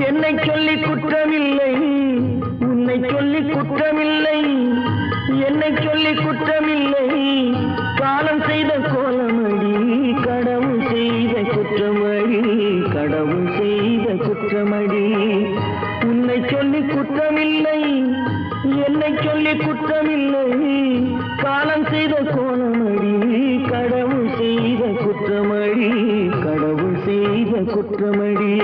என்னை சொல்லி குற்றமில்லை, உன்னை சொல்லி குற்றமில்லை, என்னை சொல்லி குற்றமில்லை. காலம் செய்த கோலமடி, கடவுள் செய்த குற்றமடி, கடவுள் செய்த குற்றமடி. உன்னை சொல்லி குற்றமில்லை, என்னை சொல்லி குற்றமில்லை. காலம் செய்த கோலமடி, கடவுள் செய்த குற்றமடி, கடவுள் செய்த குற்றமடி.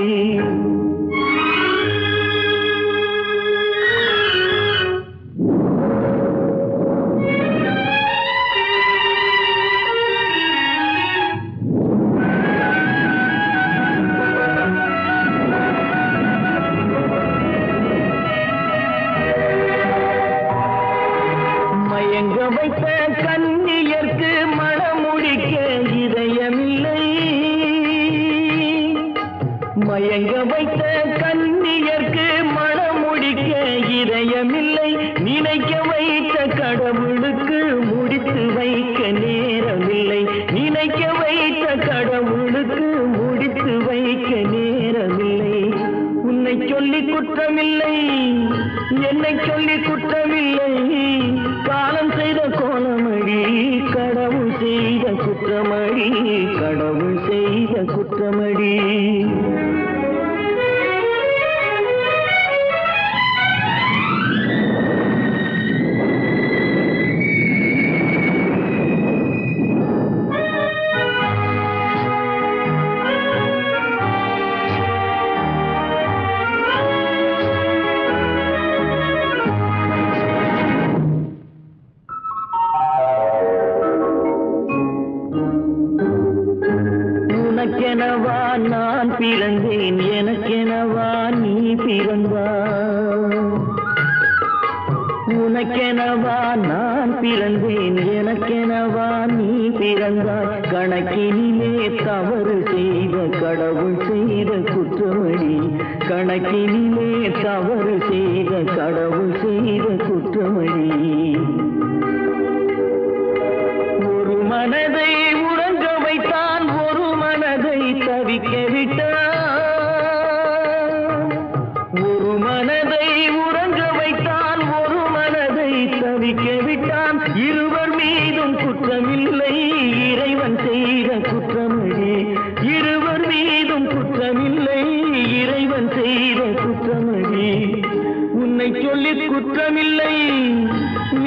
மயங்க வைத்த கண்ணியர்க்கு மனமுடிக்க இதயமில்லை, மயங்க வைத்த கண்ணியர்க்கு மனமுடிக்க இதயமில்லை. நினைக்க வைத்த கடவுளுக்கு முடித்து வைக்க நேரமில்லை, நினைக்க வைத்த கடவுளுக்கு முடித்து வைக்க நேரமில்லை. உன்னை சொல்லி குற்றமில்லை, என்னை சொல்லி குற்றமில்லை. காலம் செய்த கோலமடி, கடவுள் செய்த குற்றமடி, கடவுள் செய்த குற்றமடி. உனக்கெனவா நான் பிறந்தேன், எனக்கெனவா நீ பிறந்தாய். உனக்கெனவா நான் பிறந்தேன், எனக்கெனவா நீ பிறந்தாய். கணக்கினிலே தவறு செய்த கடவுள் செய்த குற்றமடி, கணக்கினிலே தவறு செய்த கடவுள் செய்த குற்றமடி. ஒரு மனதை உறங்க வைத்தான், ஒரு மனதை தவிக்க விட்டான். ஒரு மனதை உறங்க வைத்தான், ஒரு மனதை தவிக்க விட்டான். இருவர் மீதும் குற்றமில்லை, இறைவன் செய்த குற்றமடி. இருவர் மீதும் குற்றமில்லை, இறைவன் செய்த குற்றமடி. உன்னை சொல்லி குற்றமில்லை,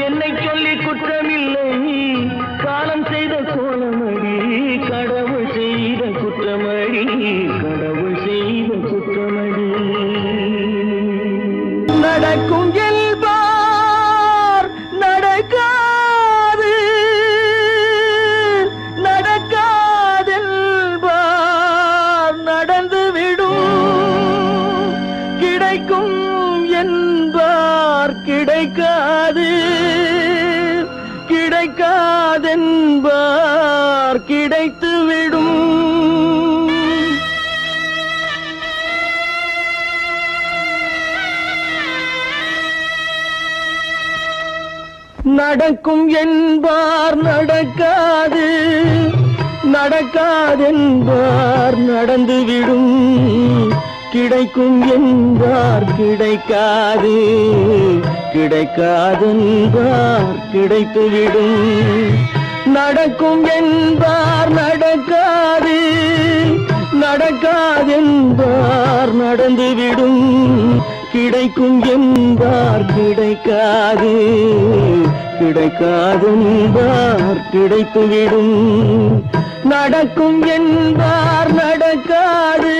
என்னை சொல்லி குற்றமில்லை. காலம் செய்த கோலமடி, கடவுள் செய்த குற்றமடி, கடவுள் செய்த குற்றமடி. நடக்கும் என்பார் நடக்காது, நடக்காதென்பார் நடந்துவிடும். கிடைக்கும் என்பார் கிடைக்காது, கிடைக்காதென்பார் கிடைத்துவிடும். நடக்கும் என்பார் நடக்காது, நடக்காதென்பார் நடந்துவிடும். கிடைக்கும் என்பார் கிடைக்காது, கிடைக்காதென்பார் கிடைத்துவிடும். நடக்கும் என்பார் நடக்காது, நடக்காதென்பார் நடந்துவிடும். கிடைக்கும் என்பார் கிடைக்காது, கிடைக்காதென்பார் கிடைத்துவிடும். நடக்கும் என்பார் நடக்காது.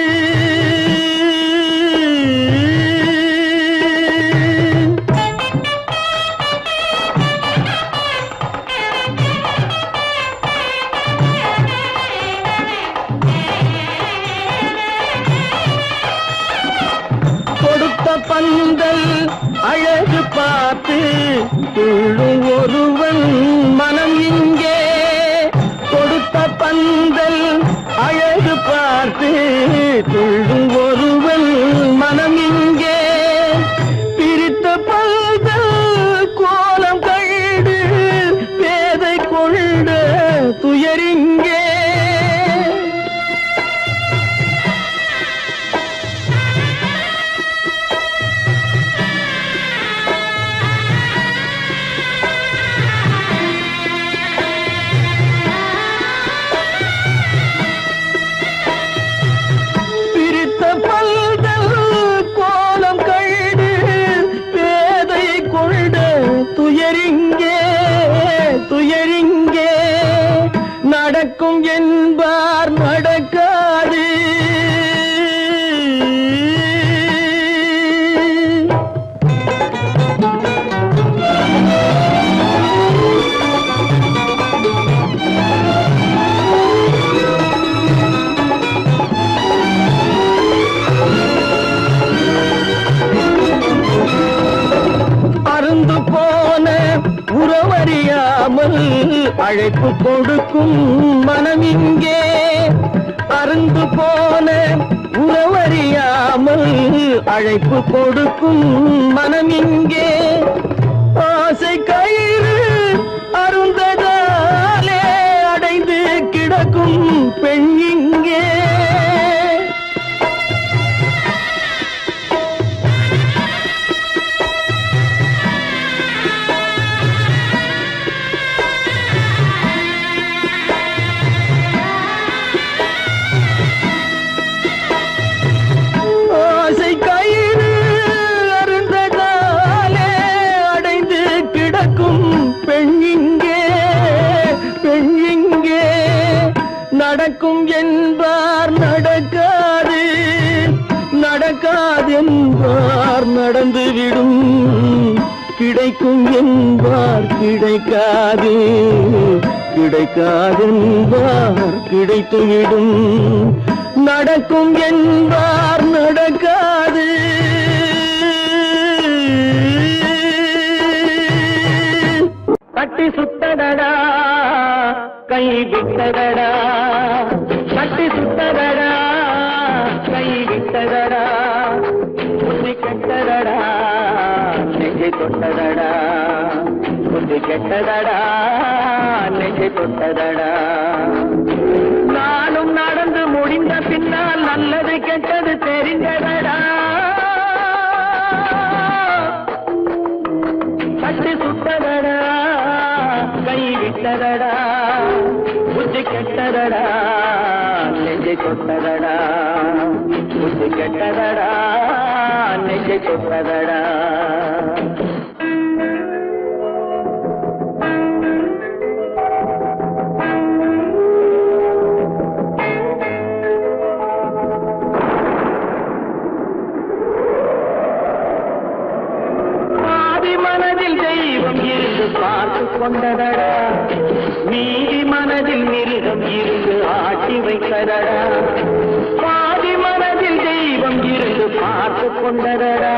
கொடுத்த பந்தல் அழகு பார்த்து துள்ளும் ஒருவன் மனம் இங்கே. கொடுத்த பந்தல் அழகு பார்த்து துள்ளும் ஒருவன் மனம் இங்கே. பிரித்த பந்தல் கோலம் கண்டு பேதை கொண்ட துயரிங்கே. அழைப்பு கொடுக்கும் மனம் இங்கே அருந்து போன உறவறியாமல் அழைப்பு கொடுக்கும் மனம் இங்கே ஆசை கயிறு அருந்ததாலே அடைந்து கிடக்கும் பெண் இங்கே நடக்கும் என்பார் நடக்காது நடக்காது என்பார் நடந்துவிடும் கிடைக்கும் என்பார் கிடைக்காது கிடைக்காது என்பார் கிடைத்துவிடும் நடக்கும் என்பார் நடக்காது கட்டி சுத்தடடா கை விட்டதடா கட்டி சுத்ததடா கை விட்டதடா புத்தி கெட்டதடா நெஞ்சை தொட்டதடா புத்தி கெட்டதடா நெஞ்சை தொட்டதடா நானும் நடந்து முடிந்த பின்னால் நல்லது கெட்டது தெரிந்ததடா கட்டி சுத்ததடா கை விட்டதடா புத்தி கெட்டதடா நெஞ்சை தொட்டதடா புத்தி கெட்டதடா நெஞ்சை தொட்டதடா மனதில் தெய்வம் இருந்து பார்த்து கொண்டதடா நீதி மனதில் மிருகம் இருந்து ஆட்டி வைத்ததடா பாதி மனதில் தெய்வம் இருந்து பார்த்து கொண்டதடா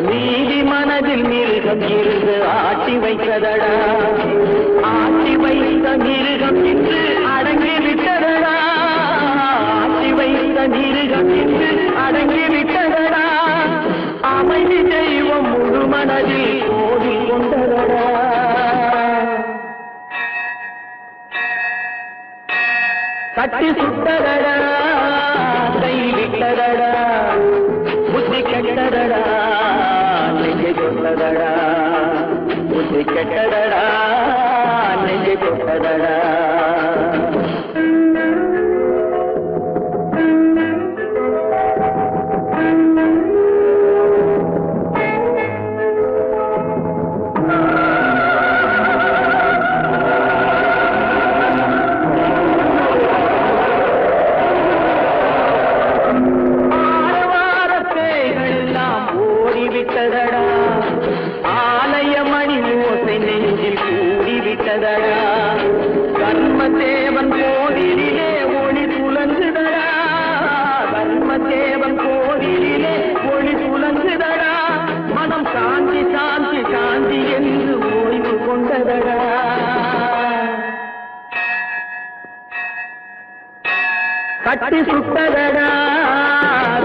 நீதி மனதில் மிருகம் இருந்து ஆட்டி வைத்ததடா ஆட்டி வைத்த மிருகம் இன்று அடங்கி விட்டதடா ஆட்டி வைத்த மிருகம் இன்று அடங்கி விட்டதடா அமைதி தெய்வம் முழு மனதில் கோவில் கொண்டதடா கட்டி சுட்டதடா கை விட்டதடா புத்தி கெட்டதடா நெஞ்சை தொட்டதடா புத்தி கெட்டதடா நெஞ்சை தொட்டதடா கர்மதேவன் கோவிலிலே ஒளி துலங்குதடா கர்மதேவன் கோவிலிலே ஒளி துலங்குதடா மனம் சாந்தி சாந்தி சாந்தி என்று ஓய்வு கொண்டதடா கட்டி சுட்டதடா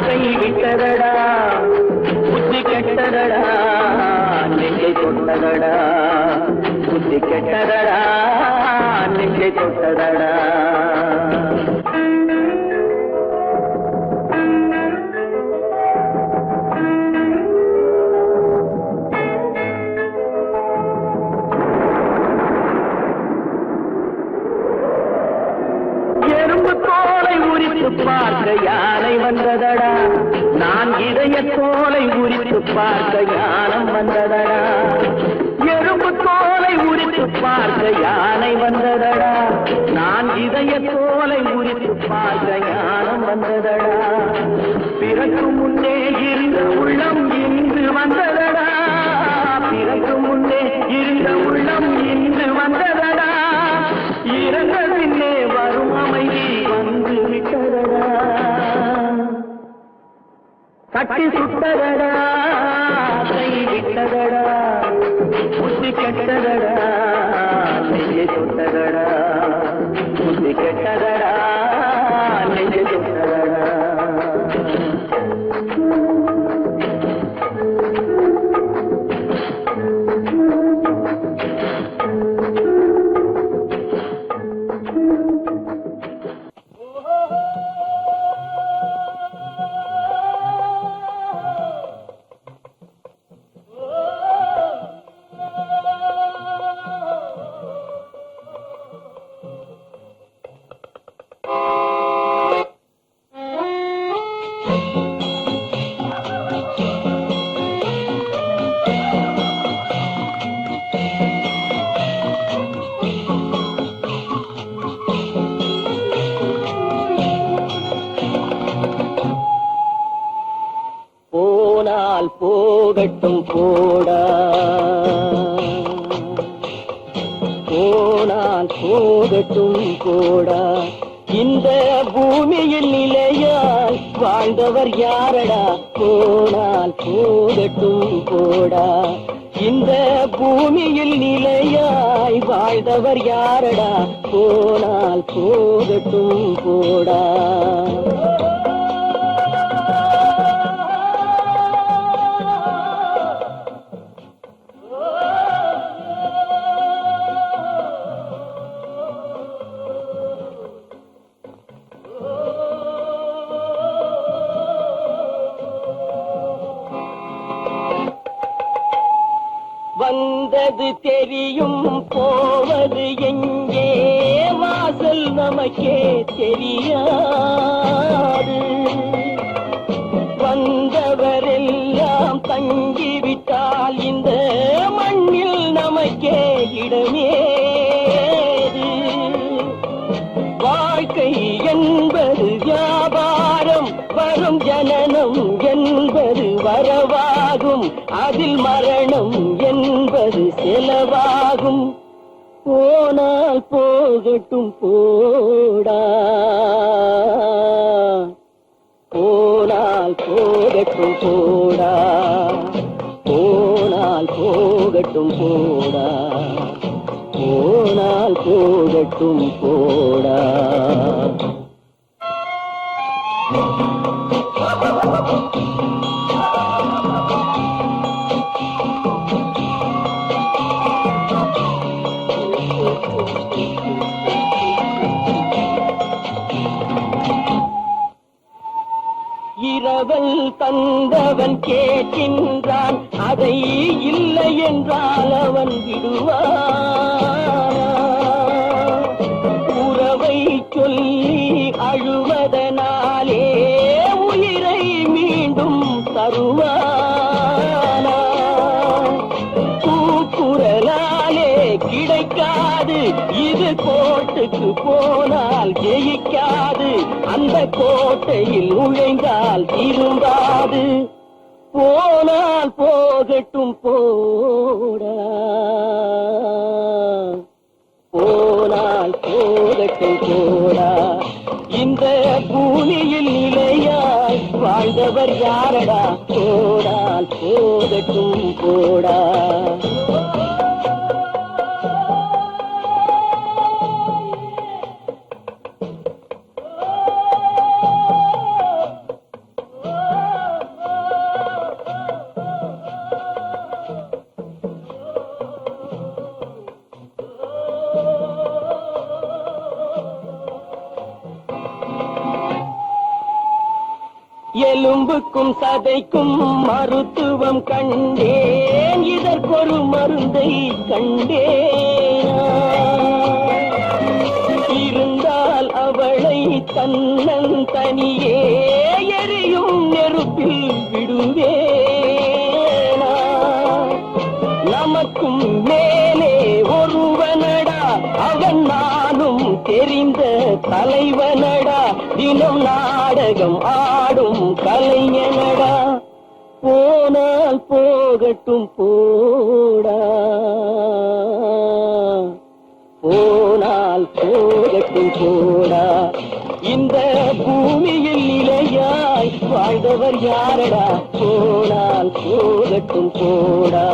கை விட்டதடா புத்தி கெட்டதடா நெஞ்சை தொட்டதடா புத்தி கெட்டதடா நெஞ்சை தொட்டதடா எறும்பு தோலை உரித்து பார்க்க யானை வந்ததடா நான் இதய தோலை உரித்து பார்க்க யானம் வந்ததடா எறும்பு தோலை உரித்து பார்க்க யானை வந்ததடா நான் இதய தோலை உரித்து பார்க்க யானம் வந்ததடா பிறகு முன்னே இருந்த உள்ளம் இன்று வந்ததடா பிறகு முன்னே இருந்த உள்ளம் இன்று வந்ததடா இறந்த பின்னே வரும் அமைதி வந்து விட்டதடா கட்டி சுட்டதடா கை விட்டதடா புத்தி கெட்டதடா நெஞ்சை தொட்ட போனால் போகட்டும் போடா, போனால் போகட்டும் போடா. இந்த பூமியில் நிலையாய் வாழ்ந்தவர் யாரடா, போனால் போகட்டும் போடா. இந்த பூமியில் நிலையாய் வாழ்ந்தவர் யாரடா, போனால் போகட்டும் போடா. வந்தது தெரியும் போவது எங்கே, வாசல் நமக்கே தெரியாது. வந்தவரெல்லாம் தங்கிவிட்டால் இந்த மண்ணில் நமக்கே இடமேது. வாழ்க்கை என்பது வியாபாரம், வரும் ஜனனம் என்பது வரவாகும், அதில் மரணம் என்பது செலவாகும். போனால் போகட்டும் போடா, போனால் போகட்டும் போடா, போனால் போகட்டும் போடா, போனால் போகட்டும் போடா. இரவல் தந்தவன் கேட்கின்றான், அதை இல்லை என்றால் அவன் விடுவான். உறவை சொல்லி அழுவதனாலே உயிரை மீண்டும் தருவானா. கூக்குரலாலே கிடைக்காது, இது கோட்டுக்கு போனால் ஜெயிக்காது, அந்த கோட்டையில் நுழைந்தால் திரும்பாது. போனால் போகட்டும் போடா, போனால் போகட்டும் போடா. இந்த பூமியில் நிலையாய் வாழ்ந்தவர் யாரடா, போனால் போகட்டும் போடா. எலும்புக்கும் சதைக்கும் மருத்துவம் கண்டேன், இதற்கொரு மருந்தை கண்டேன். இருந்தால் அவளை தன்னன் தனியே எரியும் நெருப்பில் விடுவேனா. நமக்கும் மேலே ஒருவனடா, அவன் நானும் தெரிந்த தலைவனடா, தினம் நாடகம் ஆடும் கலைஞனடா. போனால் போகட்டும் போடா, போனால் போகட்டும் போடா. இந்த பூமியில் நிலையாய் வாழ்ந்தவர் யாரடா, போனால் போகட்டும் போடா,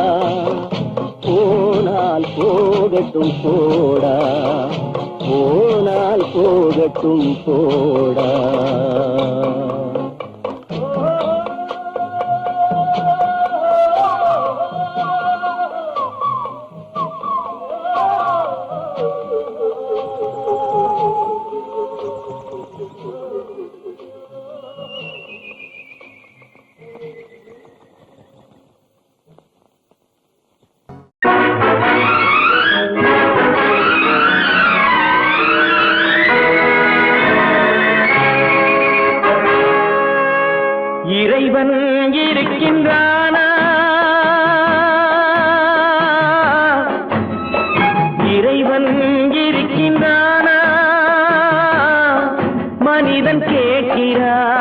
போனால் போகட்டும் போடா, போனால் போகட்டும் போடா. இறைவன் இருக்கின்றானா, இறைவன் இருக்கின்றானா, மனிதன் கேட்கிறான்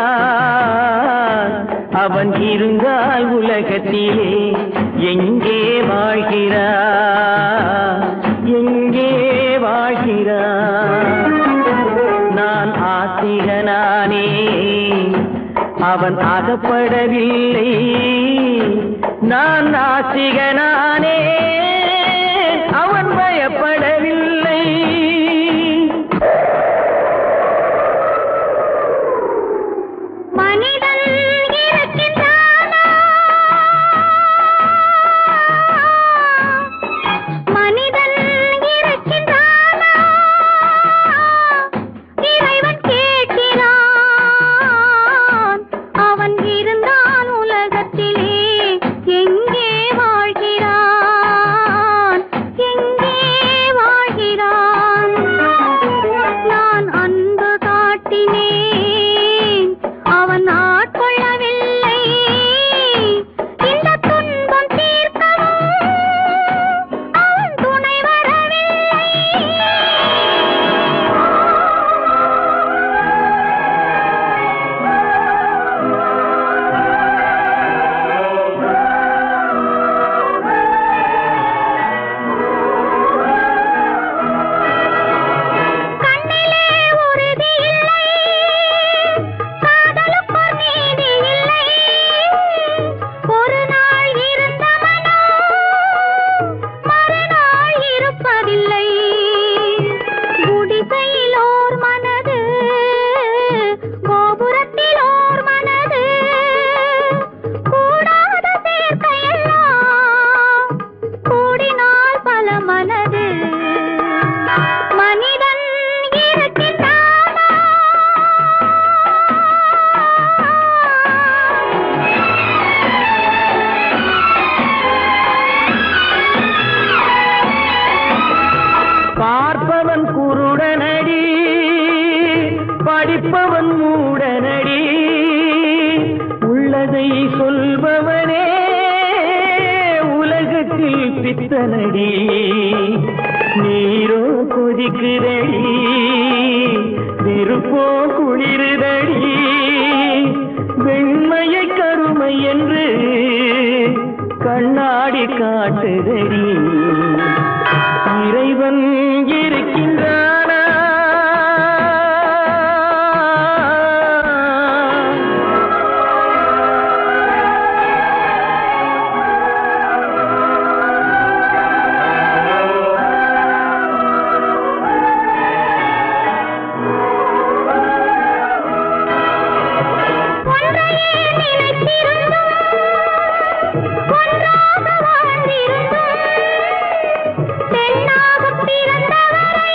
அவன் இருந்தால் உலகத்திலே எங்கே வாழ்கிறான், எங்கே வாழ்கிறான்? நான் ஆசிகனானே, அவன் அகப்படவில்லை. நான் ஆசிகனானே, அவன் பயப்படவில்லை. மனிதன் இருக்கின்றானா, மனிதன் இருக்கின்றானா, இறைவன் கேட்கிறான். அவன் இருந்தான் உலகத்திலே எங்கே வாழ்கிறான், எங்கே வாழ்கிறான்? நான் அன்பு காட்டினேன், அவன் ஆட்கொள்ளவில்லை. இந்த துன்பம் தீர்க்கவும் அவன் துணை வரவில்லை. கண்ணிலே உறுதி இல்லை, காதலுக்கோர் நீதி இல்லை. ஒரு நாள் இருந்த மனம் மறுநாள் இருப்பதில்லை. குடிசையிலோர் மனது, கோபுரத்திலோர் மனது, கூடாத சேர்க்கையெல்லாம் கூடினால் பல மனது. மனிதன் இருக்கின்றானா, பார்ப்பவன் குருடனடி, படிப்பவன் மூடனடி. உள்ளதை சொல்பவனே உலகத்தில் பித்தனடி. நீரோ கொதிக்குதடி, நெருப்போ குளிருதடி. வெண்மையை கருமை என்று கண்ணாடி காட்டுதடி. இறைவன் இருக்கின்றானா, ஒன்றையே நினைத்திருந்தும் ஒன்றாக வாழ்ந்திருந்தும் பெண்ணாகப் பிறந்தவரை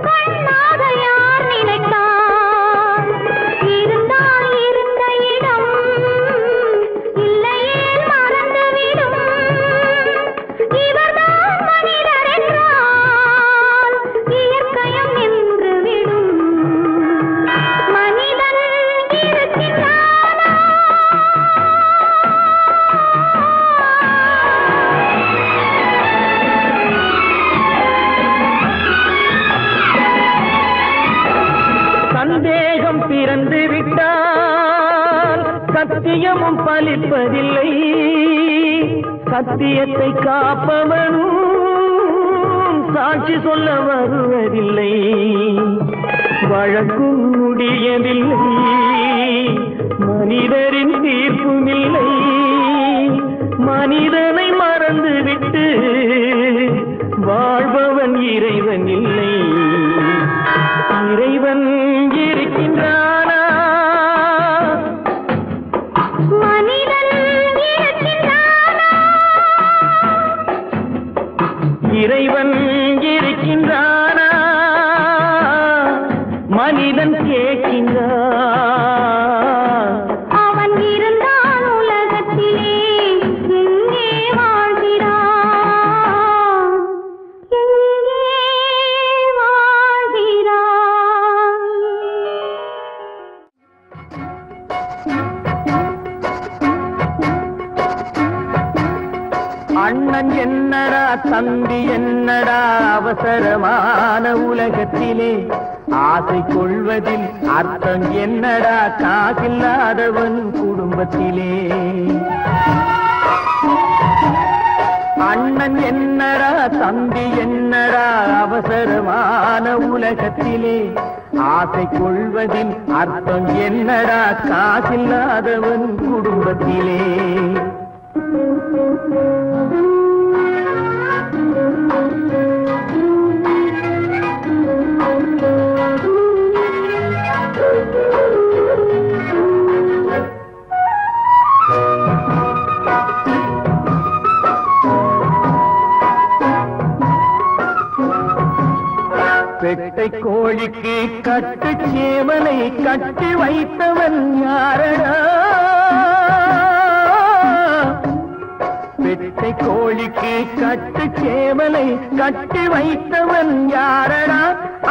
கண்ணாக யார் நினைத்தார்? இருந்தால் இருந்த இடம் இல்லையே மறந்துவிடும். இவர்தான் மனிதர் என்றால் இயற்கையும் நின்றுவிடும். மனிதன் இருக்கின்றானா, சந்தேகம் பிறந்து விட்டால் சத்தியமும் பலிப்பதில்லை. சத்தியத்தை காப்பவனும் சாட்சி சொல்ல வருவதில்லை. வழக்கும் முடியவில்லை, மனிதரின் தீர்ப்பும் இல்லை. மனிதனை மறந்துவிட்டு வாழ்பவன் இறைவன் இல்லை. இறைவன் இருக்கின்றானா, மனிதன் இருக்கின்றானா, இறைவன் இருக்கின்றானா? மனிதன் கேட்கின்றான். அவன் இருந்தான் உலகத்திலே எங்கே வாழ்கிறான், எங்கே வாழ்கிறான்? அண்ணன் என்னடா, தம்பி என்னடா, அவசரமான உலகத்திலே ஆசை கொள்வதில் அர்த்தம் என்னடா காசில்லாதவன் குடும்பத்திலே அண்ணன் என்னடா தம்பி என்னடா அவசரமான உலகத்திலே ஆசை கொள்வதில் அர்த்தம் என்னடா காசில்லாதவன் குடும்பத்திலே பெட்டை கோழிக்கு கட்டு சேவலை கட்டி வைத்தவன் யாரடா பெட்டை கோழிக்கு கட்டு சேவலை கட்டி வைத்தவன் யாரடா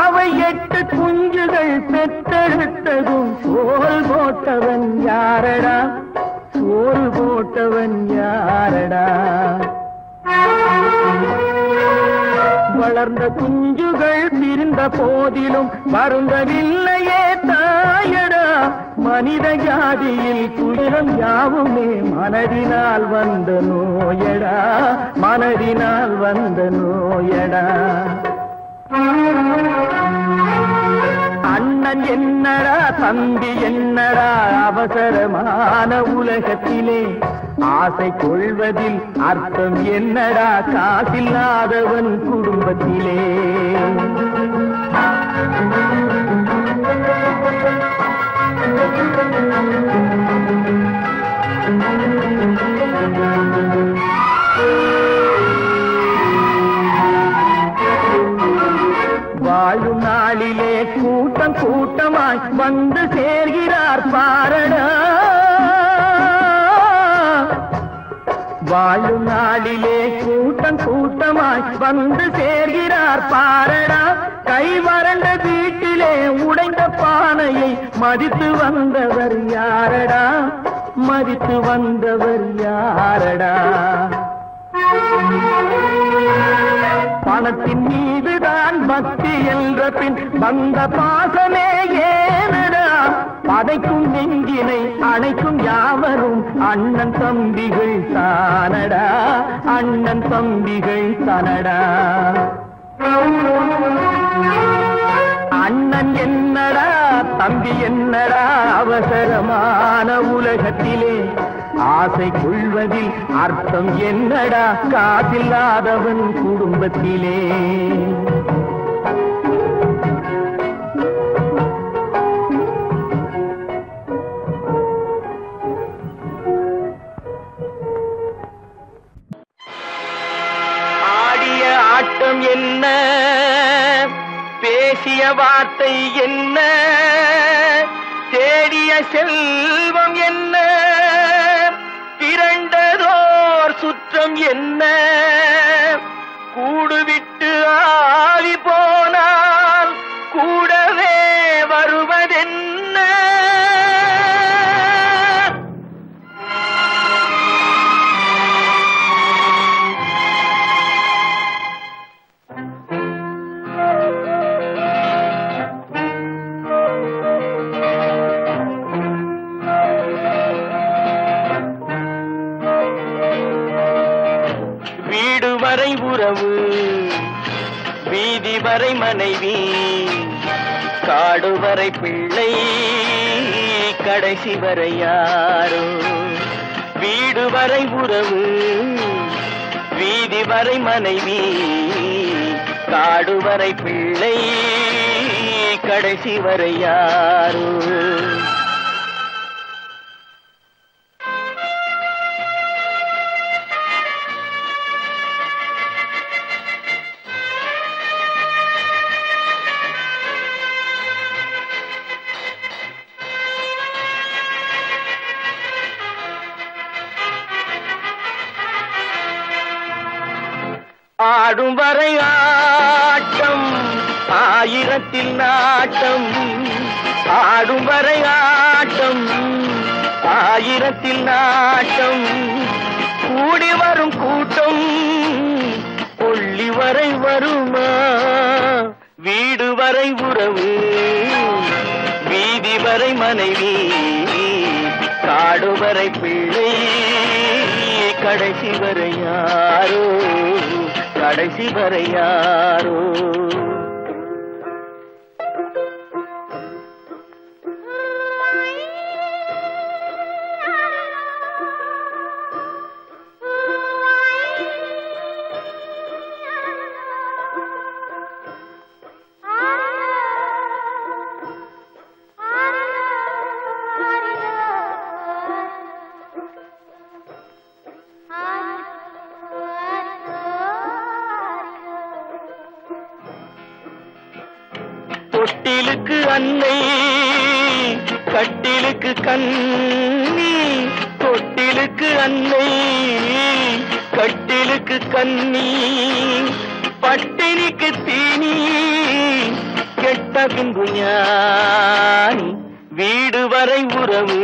அவை 8 குஞ்சுகள் பெற்றெடுத்ததும் சோல் போட்டவன் யாரடா சோல் போட்டவன் யாரடா வளர்ந்த குஞ்சுகள் பிரிந்த போதிலும் வருந்தவில்லையே தாயடா மனித ஜாதியில் துயரம் யாவுமே மனதினால் வந்த நோயடா மனதினால் வந்த நோயடா அண்ணன் என்னடா தம்பி என்னடா அவசரமான உலகத்திலே ஆசை கொள்வதில் அர்த்தம் என்னடா காசில்லாதவன் குடும்பத்திலே வாழும் நாளிலே கூட்டம் கூட்டமாய் வந்து சேர்கிறார் பாரடா வாழும் நாளிலே கூட்டம் கூட்டமாய் வந்து சேர்கிறார் பாரடா கை வறண்ட வீட்டிலே உடைந்த பானையை மதித்து வந்தவர் யாரடா மதித்து வந்தவர் யாரடா பணத்தின் மீதுதான் பக்தி என்ற பின் வந்த பாசமே ஏனடா பதைக்கும் நெஞ்சினை அணைக்கும் யாவரும் அண்ணன் தம்பிகள் தானடா அண்ணன் தம்பிகள் தானடா அண்ணன் என்னடா தம்பி என்னடா அவசரமான உலகத்திலே ஆசை கொள்வதில் அர்த்தம் என்னடா காசில்லாதவன் குடும்பத்திலே ஆடிய ஆட்டம் என்ன பேசிய வார்த்தை என்ன தேடிய செல்வம் என்ன திரண்டதோர் சுற்றம் என்ன கூடுவிட்டு ஆவி போனால் கூடவே வருவதென்ன வரை உறவு வீதி வரை மனைவி காடு வரை பிள்ளை கடைசி வரை யாரோ வீடு வரை உறவு வீதி வரை மனைவி காடு வரை பிள்ளை கடைசி வரை யாரோ ஆடும் வரை ஆட்டம் ஆயிரத்தில் நாட்டம் ஆடும் வரை ஆட்டம் ஆயிரத்தில் நாட்டம் கூடி வரும் கூட்டம் கொள்ளி வரை வருமா வீடு வரை உறவு, வீதி வரை மனைவி, காடு வரை பிள்ளை, கடைசி வரை யாரோ, கடைசி வரை யாரோ. தொட்டிலுக்கு அன்னை, கட்டிலுக்கு கண்ணி, தொட்டிலுக்கு அன்னை, கட்டிலுக்கு கண்ணி, பட்டினிக்கு தீனி, கெட்ட பின்பு ஞானி. வீடு வரை உறவு,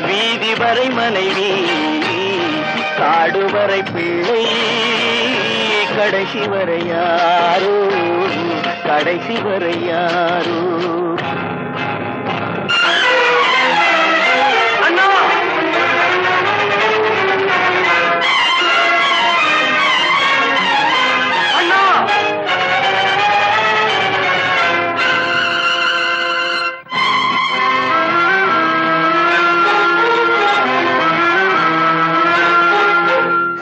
வீதி வரை மனைவி, காடு வரை பிள்ளை, கடைசி வரை யாரோ, கடைசி வரை யாரோ. அண்ணா அண்ணா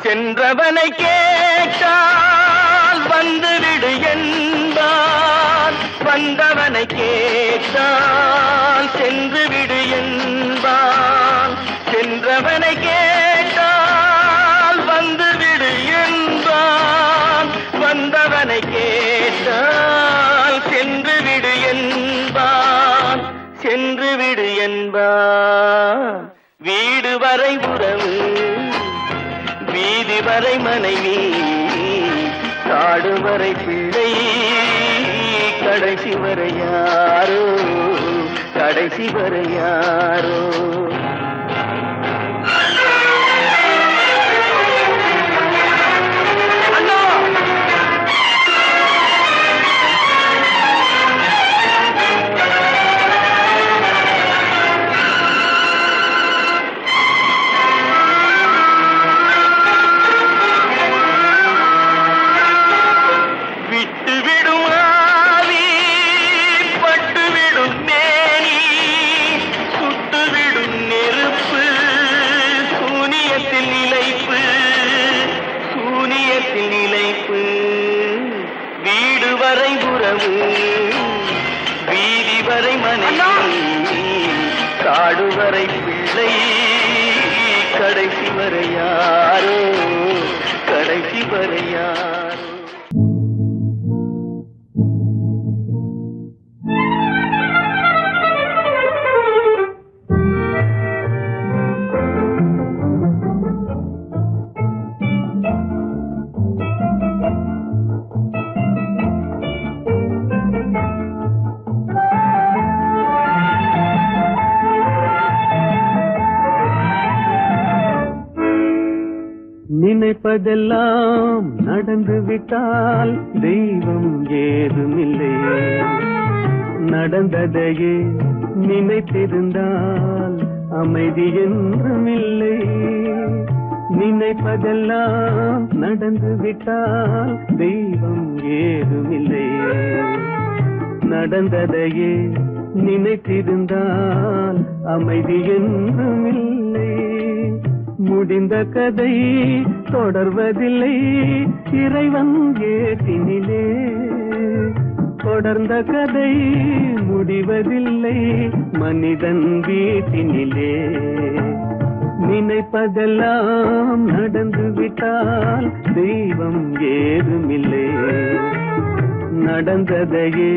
சென்றவனை கேட்டால் வந்துவிடு என்பான், வந்தவனை கேட்டால் சென்று விடு என்பான். சென்றவனை கேட்டால் வந்துவிடு என்பான், வந்தவனை கேட்டால் சென்று விடு என்பான், சென்று விடு என்பான். வீடு வரை உறவு, வீதி வரை மனைவி, காடு வரை பிள்ளை, கடைசி வரை யாரோ, கடைசி வரை யாரோ. வீடு வரை உறவு, வீதி வரை மனைவி, காடு வரை பிள்ளை, கடைசி வரை யாரோ, கடைசி வரை யாரோ. நினைப்பதெல்லாம் நடந்து விட்டால் தெய்வம் ஏதுமில்லை, நடந்ததையே நினைத்திருந்தால் அமைதி என்றுமில்லை. நினைப்பதெல்லாம் நடந்து விட்டால் தெய்வம் ஏதுமில்லை, நடந்ததையே நினைத்திருந்தால் அமைதி என்றுமில்லை. முடிந்த கதை தொடர்வதில்லை இறைவன் ஏட்டினிலே, தொடர்ந்த கதை முடிவதில்லை மனிதன் வீட்டினிலே. நினைப்பதெல்லாம் நடந்து விட்டால் தெய்வம் ஏதுமில்லை, நடந்ததையே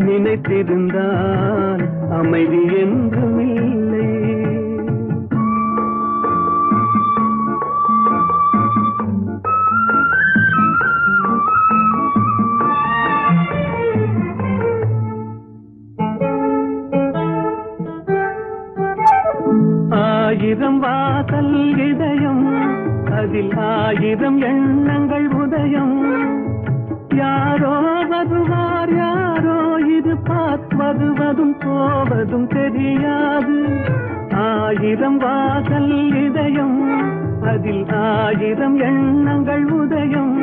நினைத்திருந்தால் அமைதி என்றுமில்லை. ஆயிரம் வாசல் இதயம், அதில் ஆயிரம் எண்ணங்கள் உதயம். யாரோ வருவார் யாரோ இது வருவதும் போவதும் தெரியாது. 1000 வாசல் இதயம், அதில் 1000 எண்ணங்கள் உதயம்.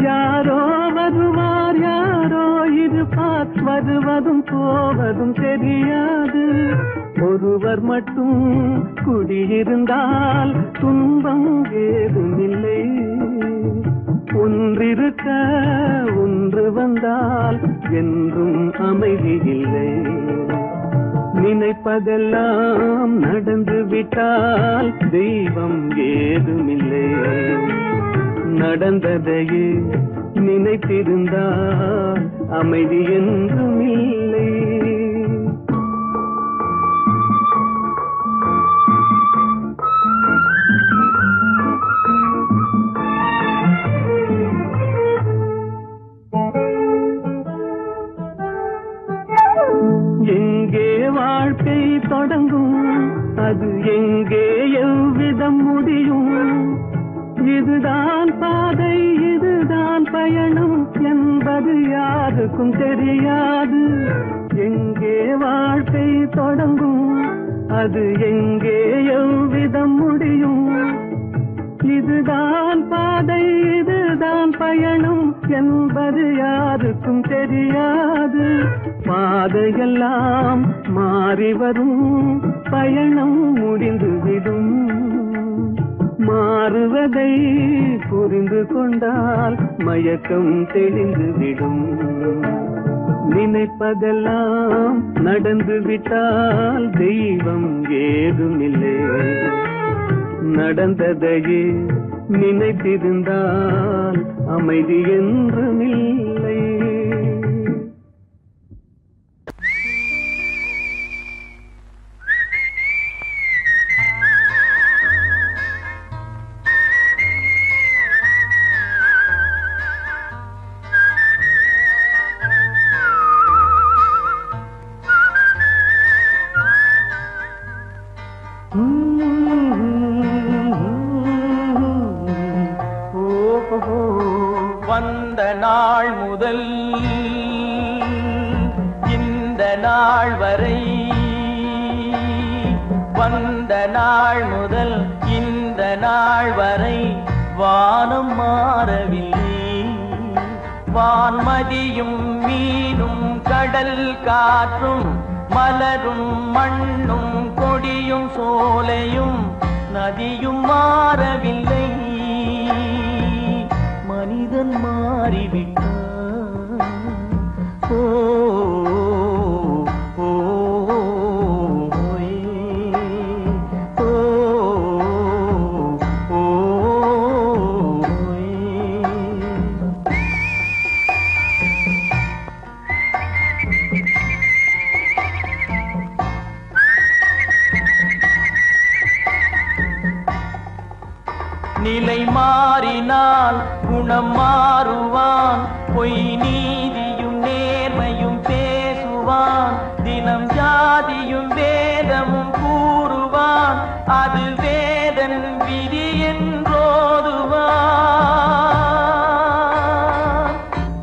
யாரோ வருவார் யாரோ இது வருவதும் போவதும் தெரியாது. ஒருவர் மட்டும் குடியிருந்தால் துன்பம் ஏதுமில்லை. ஒன்றிருக்க ஒன்று வந்தால் என்றும் அமைதி இல்லை. நினைப்பதெல்லாம் நடந்து விட்டால் தெய்வம் ஏதுமில்லை. நடந்ததையே நினைத்திருந்தால் அமைதி என்றும் இல்லை. எங்கே வாழ்க்கை தொடங்கும், அது எங்கே எவ்விதம் முடியும்? இதுதான் பாதை, இதுதான் பயணம் என்பது யாருக்கும் தெரியாது. எங்கே வாழ்க்கை தொடங்கும், அது எங்கே எவ்விதம் முடியும்? இதுதான் பாதை, இதுதான் பயணம் என்பது யாருக்கும் தெரியாது. பாதையெல்லாம் மாறி வரும், பயணம் முடிந்துவிடும். மாறுவதை புரிந்து கொண்டால் மயக்கம் தெளிந்துவிடும். நினைப்பதெல்லாம் நடந்து விட்டால் தெய்வம் ஏதுமில்லை. நடந்ததையே நினைத்திருந்தால் அமைதி என்றுமில்லை. வந்த நாள் முதல் இந்த நாள் வரை, வந்த நாள் முதல் இந்த நாள் வரை வானம் மாறவில்லை. வான்மதியும் மீனும் கடல் காற்றும் மலரும் மண்ணும் கொடியும் சோலையும் நதியும் மாறவில்லை. மனிதன் மாறிவிட்டான். ஓ ஓ ஓ ஓ நிலை மாறினால் குணம் மாறுவான். பொய் நீதியும் நேர்மையும் பேசுவான். தினம் ஜாதியும் வேதமும் கூறுவான். அது வேதன் விதி என்றோதுவான்.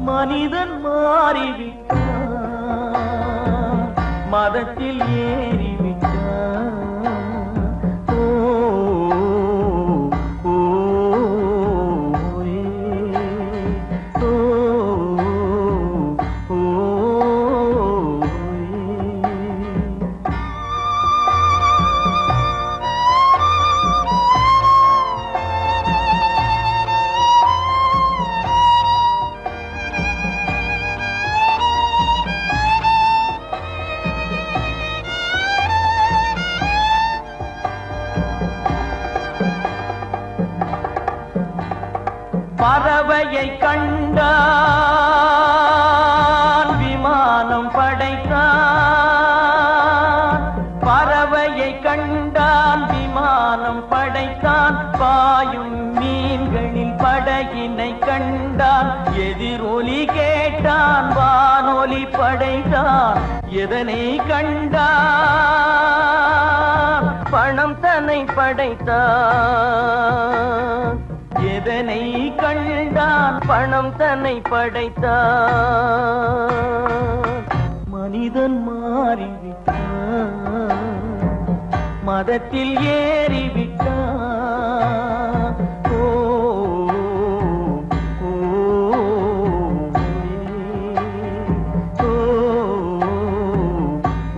மனிதன் மாறிவிட்டான், மதத்தில் ஏறிவிட்டான். பறவையை கண்டான், விமானம் படைத்தான். பறவையை கண்டான், விமானம் படைத்தான். பாயும் மீன்களில் படகினை கண்டான். எதிரொலி கேட்டான், வானொலி படைத்தான். எதனை கண்டான்? பணம் தன்னை படைத்தான். எதனை கண்டான் பணம் தன்னை படைத்தான் மனிதன் மாறிவிட்டான் மதத்தில் ஏறிவிட்டான் ஓ ஓ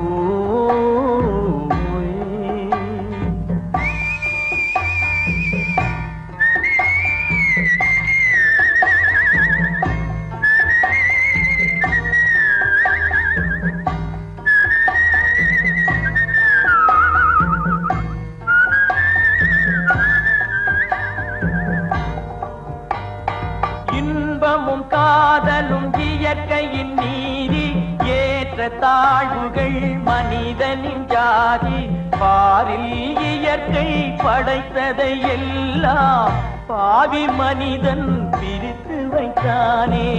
ஓ இன்பமும் காதலும் இயற்கையின் நீதி ஏற்ற தாழ்வுகள் மனிதனின் ஜாதி பாரில் இயற்கை படைத்ததை எல்லாம் பாவி மனிதன் பிரித்து வைத்தானே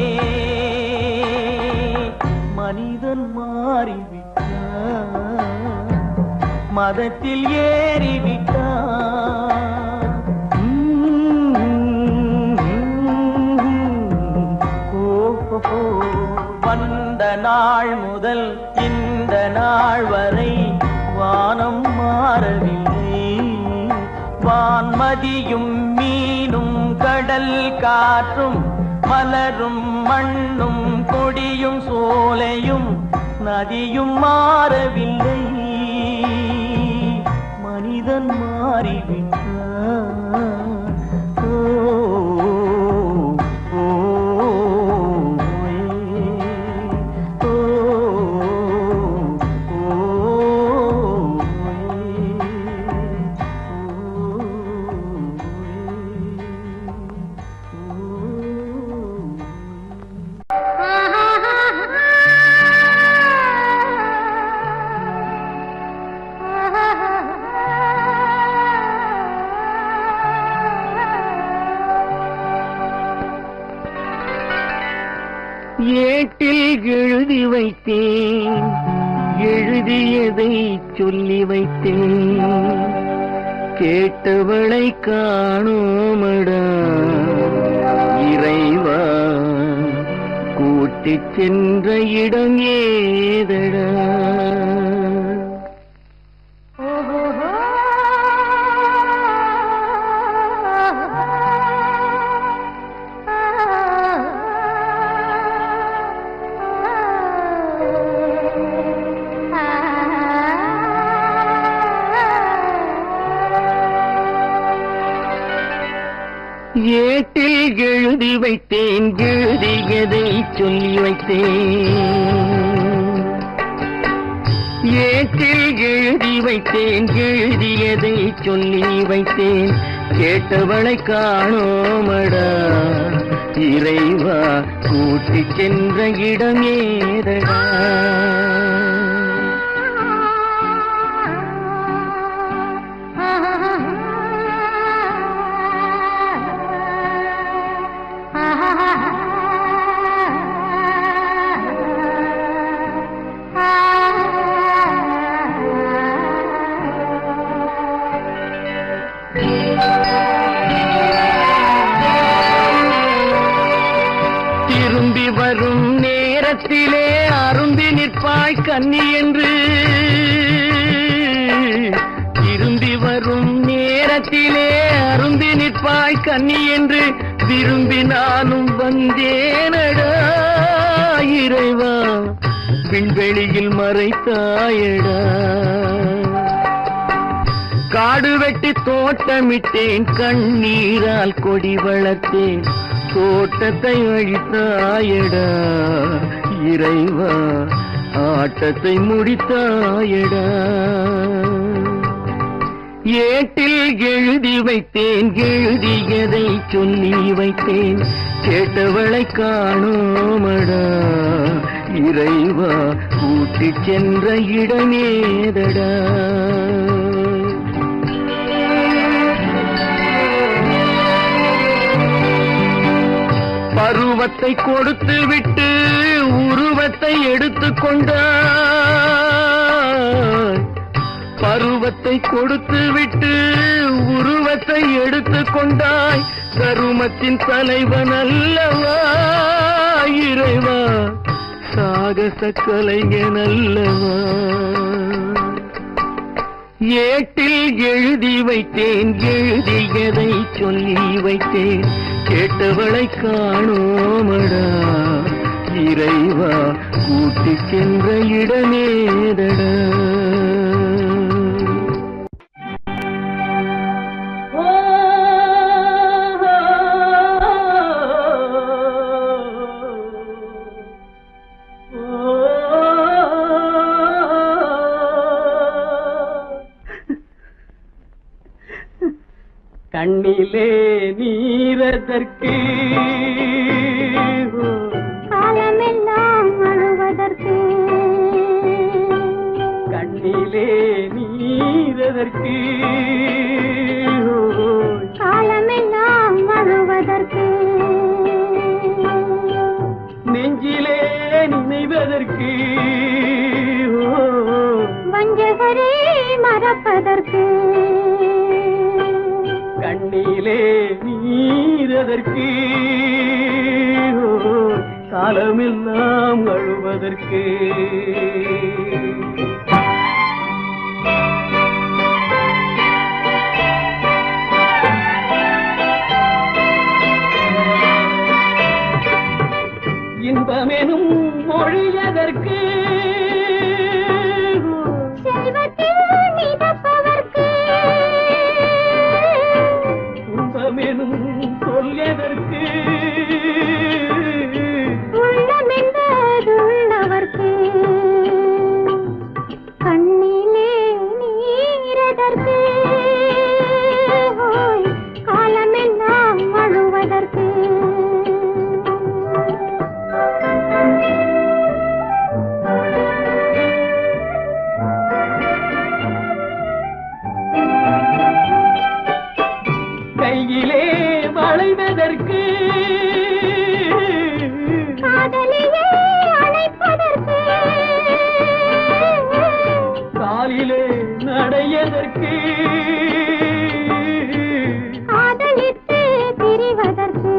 மனிதன் மாறிவிட்டான் மதத்தில் ஏறிவிட்டான் வந்த நாள் முதல் இந்த நாள் வரை வானம் மாறவில்லை வான்மதியும் மீனும் கடல் காற்றும் மலரும் மண்ணும் கொடியும் சோலையும் நதியும் மாறவில்லை மனிதன் மாறிவிட்டான் ஏட்டில் எழுதி வைத்தேன் எழுதியதை சொல்லி வைத்தேன் கேட்டவளை காணோமடா இறைவா கூட்டிச் சென்ற இடம் ஏதடா ஏட்டில் எழுதி வைத்தேன் எழுதியதை சொல்லி வைத்தேன் ஏட்டில் எழுதி வைத்தேன் எழுதியதை சொல்லி வைத்தேன் கேட்டவளை காணோமடா இறைவா கூட்டிச் சென்ற இடம் ஏதடா திரும்பி வரும் நேரத்திலே அரும்பி நிற்பாய் கன்னி என்று திரும்பி வரும் நேரத்திலே அரும்பி நிற்பாய் கன்னி என்று விரும்பி நானும் வந்தேனடா இறைவா விண்வெளியில் மறைத்தாயடா காடு வெட்டி தோட்டமிட்டேன் கண்ணீரால் கொடி வளர்த்தேன் தோட்டத்தை அழித்தாயடா இறைவா ஆட்டத்தை முடித்தாயடா ஏட்டில் எழுதி வைத்தேன் எழுதியதை சொல்லி வைத்தேன் கேட்டவளை காணோமடா இறைவா கூட்டிச் சென்ற இடமேதடா பருவத்தை கொடுத்து விட்டு உருவத்தை எடுத்துக் கொண்டாய் பருவத்தை கொடுத்து விட்டு உருவத்தை எடுத்து கொண்டாய் கருமத்தின் தலைவன் அல்லவா இறைவா சாகச கலைஞன் அல்லவா ஏட்டில் எழுதி வைத்தேன் எழுதியதை சொல்லி வைத்தேன் கேட்டவளை காணோமடா இறைவா கூட்டிச் சென்ற இடமேதடா கண்ணிலே நீரதற்கு காலமெல்லாம் அழுவதற்கு கண்ணிலே நீரதற்கு காலமெல்லாம் அழுவதற்கு நெஞ்சிலே நினைவதற்கு வஞ்சகரே மறப்பதற்கு கண்ணிலே நீரதற்கு காலமெல்லாம் அழுவதற்கு இன்பமெனும் மொழியதற்கு செல்வத்தில் மிதப்பதற்கு துன்பமெனும் சொல்லியதற்கு உள்ளமென்பதுள்ளவர்க்கு கண்ணிலே நீரதற்கு காலமெல்லாம் அழுவதற்கு கையிலே வளைவதற்கு காதலியே அழைப்பதற்கு காலிலே நடையதற்கு காதலித்து பிரிவதற்கு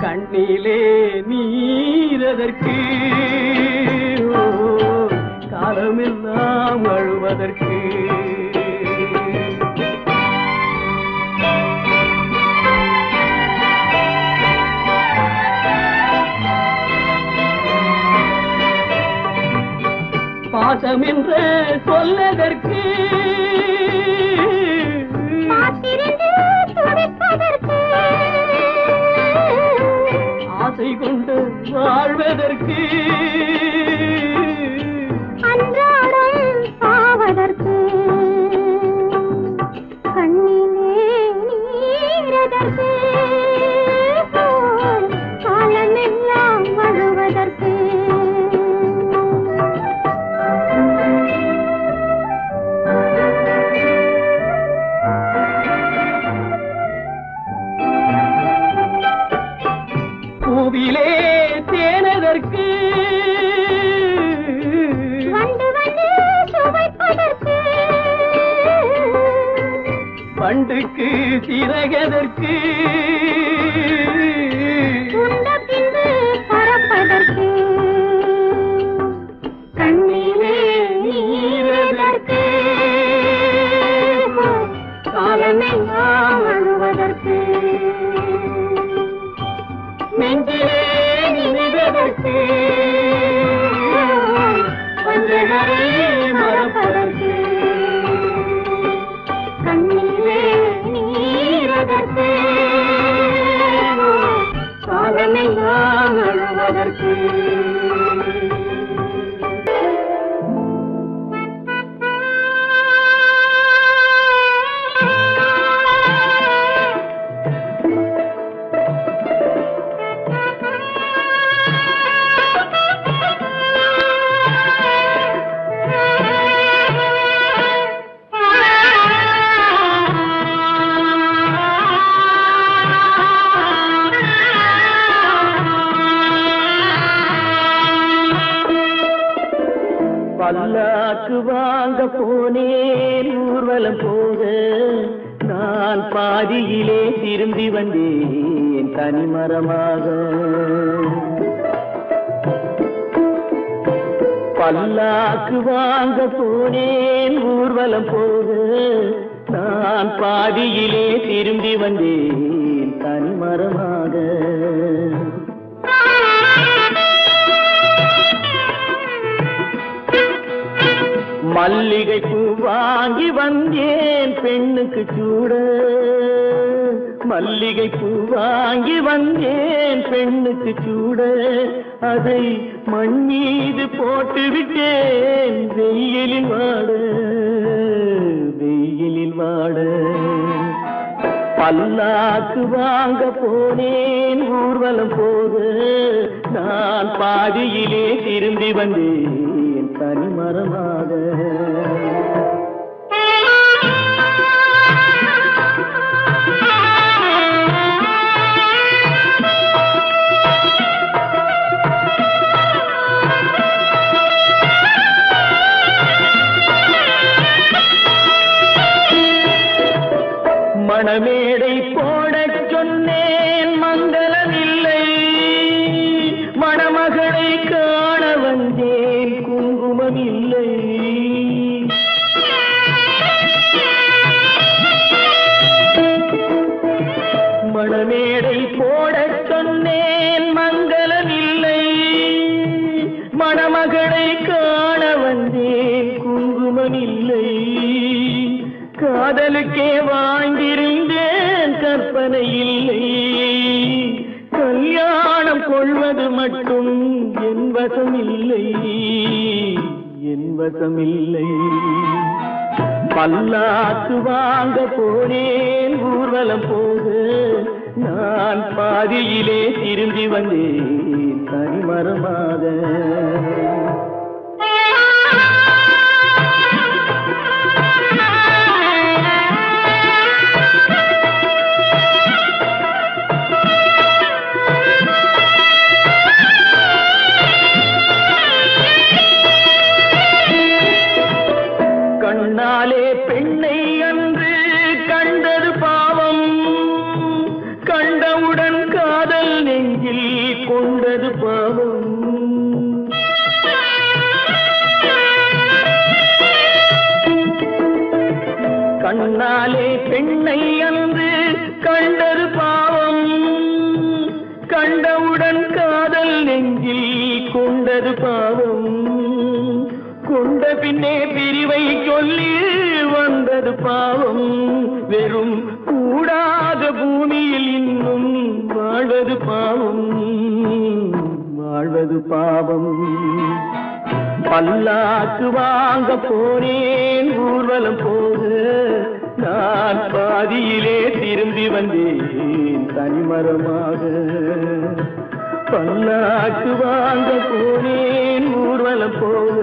கண்ணிலே நீரதற்கு காலமெல்லாம் அழுவதற்கு பாசம் என்று சொல்லதற்கு காத்திருந்து துடிப்பதற்கு ஆசை கொண்டு வாழ்வதற்கு அன்றாடம் சாவதற்கு கண்ணிலே நீரதற்கு காலமெல்லாம் அழுவதற்கு பூவிலே தேனதற்கு வந்து வந்து சுவைப்பதற்கு பண்டுக்கு சிறகதற்கு உண்ட பின்பு பறப்பதற்கு கண்ணிலே நீரதற்கு காலமெல்லாம் அழுவதற்கு நெஞ்சிலே நினைவதற்கு வஞ்சகரை மறப்பதற்கு கண்ணிலே நீரதற்கு போனேன் ஊர்வலம் போக நான் பாதியிலே திரும்பி வந்தேன் தனிமரமாக. பல்லாக்கு வாங்க போனேன் ஊர்வலம் போக நான் பாதியிலே திரும்பி வந்தேன் தனிமரமாக. மல்லிகை பூ வாங்கி வந்தேன் பெண்ணுக்கு சூட. மல்லிகை பூ வாங்கி வந்தேன் பெண்ணுக்கு சூட. அதை மண் மீது போட்டு விட்டேன் வெயிலில் வாட வெயிலில் வாட. பல்லாக்கு வாங்க போனேன் ஊர்வலம் போக நான் பாதியிலே திரும்பி வந்தேன் தனிமரமாக. மணமேடை போடச் சொன்னேன் மங்களமில்லை. மணமகளை காண வந்தேன் குங்குமமில்லை. மணமேடை போடச் சொன்னேன் மங்களமில்லை. மணமகளை காண வந்தேன் குங்குமமில்லை. காதலுக்கே வாழ்ந்திருந்தேன் கற்பனை இல்லை. கல்யாணம் கொள்வது மட்டும் என் வசமில்லை என் வசமில்லை. பல்லாக்கு வாங்க போனேன் ஊர்வலம் போக நான் பாதியிலே திரும்பி வந்தேன் தனிமரமாக. கண்ணாலே பெண்ணை அன்று கண்டது பாவம். கண்டவுடன் காதல் நெஞ்சில் கொண்டது பாவம். கண்ணாலே பெண்ணை அன்று கண்டது பாவம். கண்டவுடன் காதல் நெஞ்சில் கொண்டது பாவம். கொண்ட பின்னே பிரிவை சொல்லி வந்தது பாவம். வெறும் கூடாத பூமியில் இன்னும் வாழ்வது பாவம் வாழ்வது பாவம். பல்லாக்கு வாங்க போனேன் ஊர்வலம் போக நான் பாதியிலே திரும்பி வந்தேன் தனிமரமாக. பல்லாக்கு வாங்க போனேன் ஊர்வலம் போக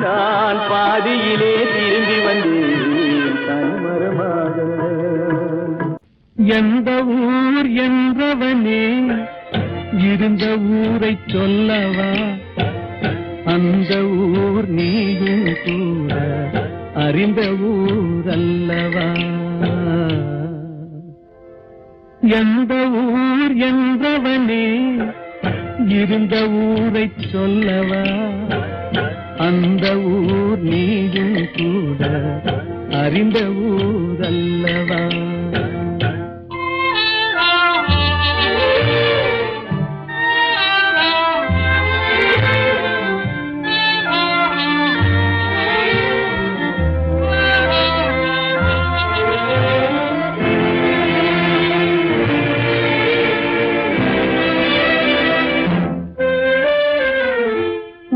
நான் பாதியிலே திரும்பி வந்தேன் தனிமரமாக. எந்த ஊர் என்றவனே இருந்த ஊரை சொல்லவா. அந்த ஊர் நீயும் கூட அறிந்த ஊர் அல்லவா. எந்த ஊர் என்றவனே இருந்த ஊரை சொல்லவா. அந்த ஊர் நீயும் கூட அறிந்த ஊர் அல்லவா.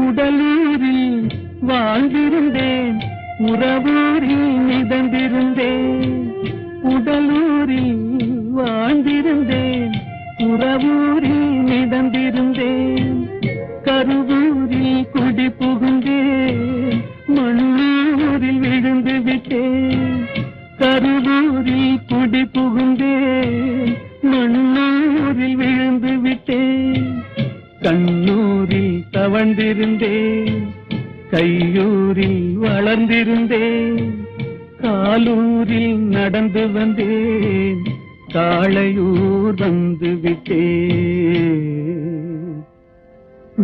உடலூரில் வாழ்ந்திருந்தேன் உறவூரில் மிதந்திருந்தேன். உடலூரில் வாழ்ந்திருந்தேன் உறவூரில் மிதந்திருந்தேன். கருவூரில் குடி புகுந்தேன் மண்ணூரில் விழுந்து விட்டேன். கருவூரில் குடி புகுந்தேன் மண்ணூரில் விழுந்து விட்டேன். கண்ணூரில் தவழ்ந்திருந்தேன் கையூரில் வளர்ந்திருந்தேன். காலூரில் நடந்து வந்தேன், காளையூர் வந்து விட்டேன்.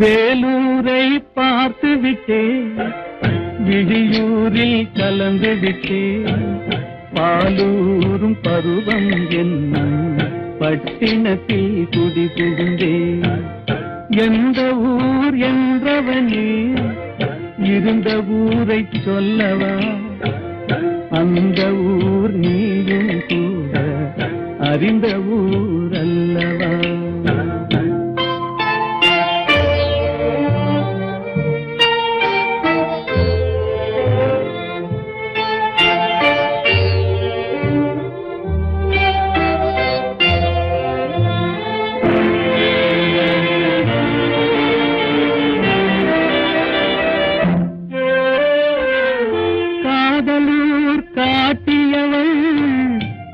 வேலூரை பார்த்து விட்டேன், விழியூரில் கலந்து விட்டேன். பாலூரும் பருவம் என்னும் பட்டினத்தில் குடி புகுந்தேன். எந்த ஊர் என்றவனே இருந்த ஊரை சொல்லவா, அந்த ஊர் நீயும் கூட அறிந்த ஊர் அல்லவா.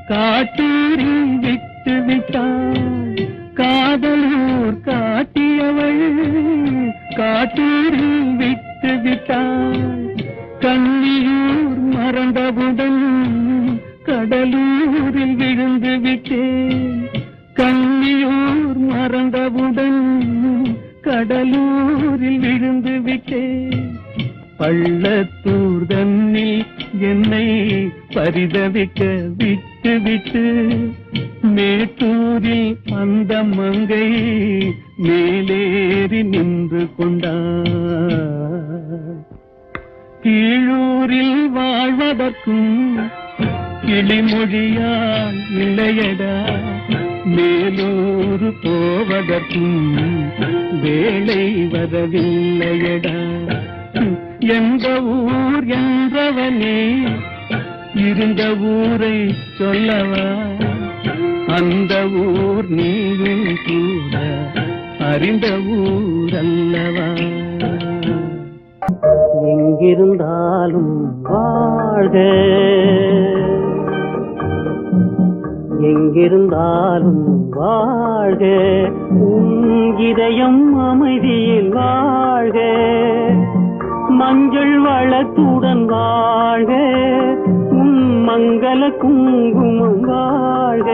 காட்டூரில் விட்டு விட்டாள், காதலூர் காட்டியவள் காட்டூரில் விட்டு விட்டாள். கன்னியூர் மறந்தவுடன் கடலூரில் விழுந்து விட்டேன். கன்னியூர் மறந்தவுடன் கடலூரில் விழுந்து விட்டேன். பள்ளத்தூர் தன்னில் என்னை பரிதவிக்க விட்டு விட்டு மேட்டூரில் அந்த மங்கை மேலேறி நின்று கொண்டார். கீழூரில் வாழ்வதற்கும் கிளிமொழியால் இல்லையடா, மேலூர் போவதற்கும் வேலை வரவில்லையடா. எந்த ஊர் என்றவனே இருந்த ஊரை சொல்லவா, அந்த ஊர் நீயும் கூட அறிந்த ஊர் அல்லவா. எங்கிருந்தாலும் வாழ்க, எங்கிருந்தாலும் வாழ்க, உன் இதயம் அமைதியில் வாழ்க. மஞ்சள் வளத்துடன் வாழ்க, உன் மங்கள குங்குமம் வாழ்க.